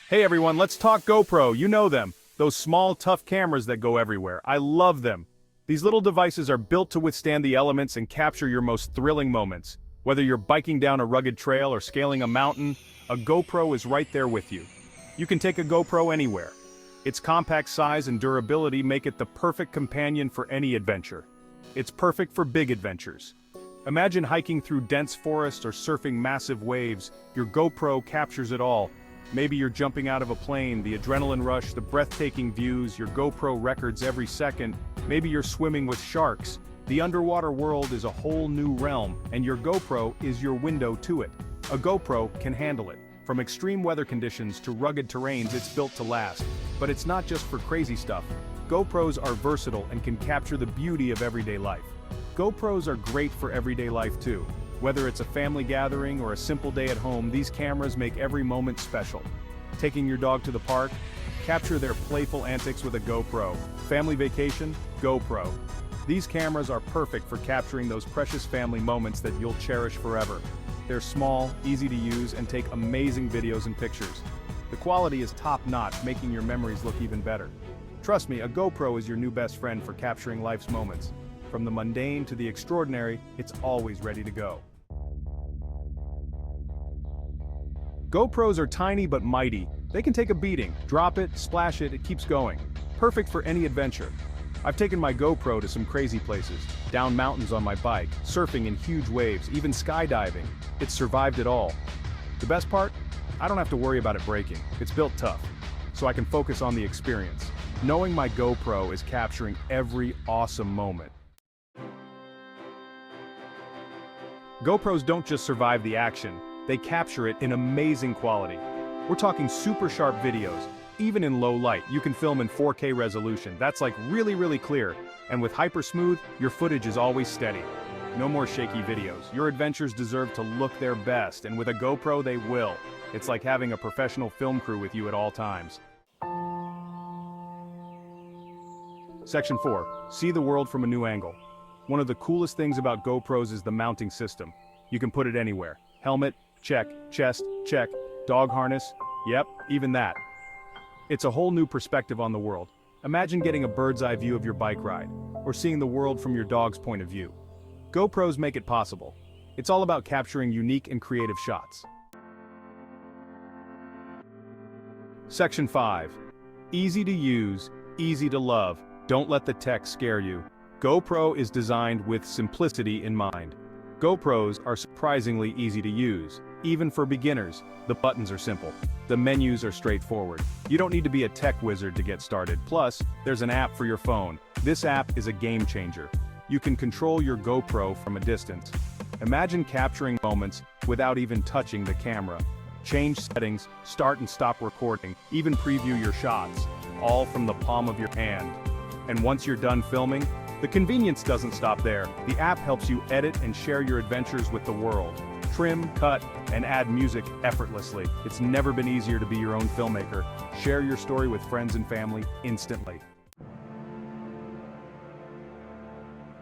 Hey everyone, let's talk GoPro, you know them. Those small, tough cameras that go everywhere. I love them. These little devices are built to withstand the elements and capture your most thrilling moments. Whether you're biking down a rugged trail or scaling a mountain, a GoPro is right there with you. You can take a GoPro anywhere. Its compact size and durability make it the perfect companion for any adventure. It's perfect for big adventures. Imagine hiking through dense forests or surfing massive waves. Your GoPro captures it all. Maybe you're jumping out of a plane, the adrenaline rush, the breathtaking views, your GoPro records every second. Maybe you're swimming with sharks. The underwater world is a whole new realm, and your GoPro is your window to it. A GoPro can handle it. From extreme weather conditions to rugged terrains, it's built to last. But it's not just for crazy stuff. GoPros are versatile and can capture the beauty of everyday life. GoPros are great for everyday life too. Whether it's a family gathering or a simple day at home, these cameras make every moment special. Taking your dog to the park? Capture their playful antics with a GoPro. Family vacation? GoPro. These cameras are perfect for capturing those precious family moments that you'll cherish forever. They're small, easy to use, and take amazing videos and pictures. The quality is top-notch, making your memories look even better. Trust me, a GoPro is your new best friend for capturing life's moments. From the mundane to the extraordinary, it's always ready to go. GoPros are tiny but mighty. They can take a beating, drop it, splash it, it keeps going. Perfect for any adventure. I've taken my GoPro to some crazy places, down mountains on my bike, surfing in huge waves, even skydiving. It's survived it all. The best part? I don't have to worry about it breaking. It's built tough, so I can focus on the experience, knowing my GoPro is capturing every awesome moment. GoPros don't just survive the action, they capture it in amazing quality. We're talking super sharp videos. Even in low light, you can film in 4K resolution. That's like really clear. And with Hyper Smooth, your footage is always steady. No more shaky videos. Your adventures deserve to look their best, and with a GoPro they will. It's like having a professional film crew with you at all times. Section 4. See the world from a new angle. One of the coolest things about GoPros is the mounting system. You can put it anywhere. Helmet, check. Chest, check. Dog harness, yep, even that. It's a whole new perspective on the world. Imagine getting a bird's eye view of your bike ride, or seeing the world from your dog's point of view. GoPros make it possible. It's all about capturing unique and creative shots. Section 5. Easy to use, easy to love. Don't let the tech scare you. GoPro is designed with simplicity in mind. GoPros are surprisingly easy to use. Even for beginners, the buttons are simple. The menus are straightforward. You don't need to be a tech wizard to get started. Plus, there's an app for your phone. This app is a game changer. You can control your GoPro from a distance. Imagine capturing moments without even touching the camera. Change settings, start and stop recording, even preview your shots, all from the palm of your hand. And once you're done filming, the convenience doesn't stop there. The app helps you edit and share your adventures with the world. Trim, cut, and add music effortlessly. It's never been easier to be your own filmmaker. Share your story with friends and family instantly.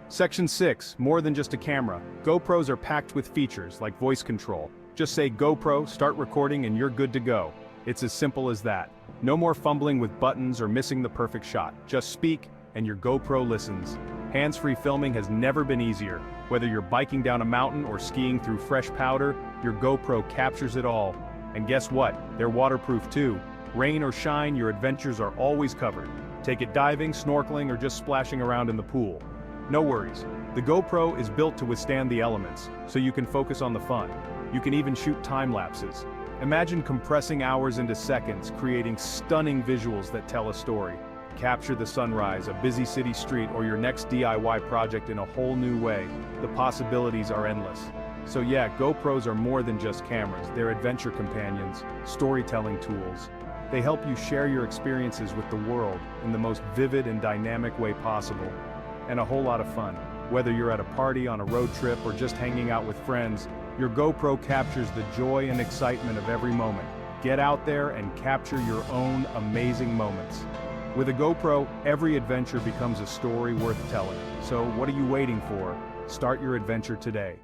Section 6. More than just a camera. GoPros are packed with features like voice control. Just say GoPro, start recording, and you're good to go. It's as simple as that. No more fumbling with buttons or missing the perfect shot. Just speak, and your GoPro listens. Hands-free filming has never been easier. Whether you're biking down a mountain or skiing through fresh powder, your GoPro captures it all. And guess what? They're waterproof too. Rain or shine, your adventures are always covered. Take it diving, snorkeling, or just splashing around in the pool. No worries. The GoPro is built to withstand the elements, so you can focus on the fun. You can even shoot time lapses. Imagine compressing hours into seconds, creating stunning visuals that tell a story. Capture the sunrise, a busy city street, or your next DIY project in a whole new way. The possibilities are endless. So yeah, GoPros are more than just cameras. They're adventure companions, storytelling tools. They help you share your experiences with the world in the most vivid and dynamic way possible. And a whole lot of fun. Whether you're at a party, on a road trip, or just hanging out with friends, your GoPro captures the joy and excitement of every moment. Get out there and capture your own amazing moments. With a GoPro, every adventure becomes a story worth telling. So what are you waiting for? Start your adventure today.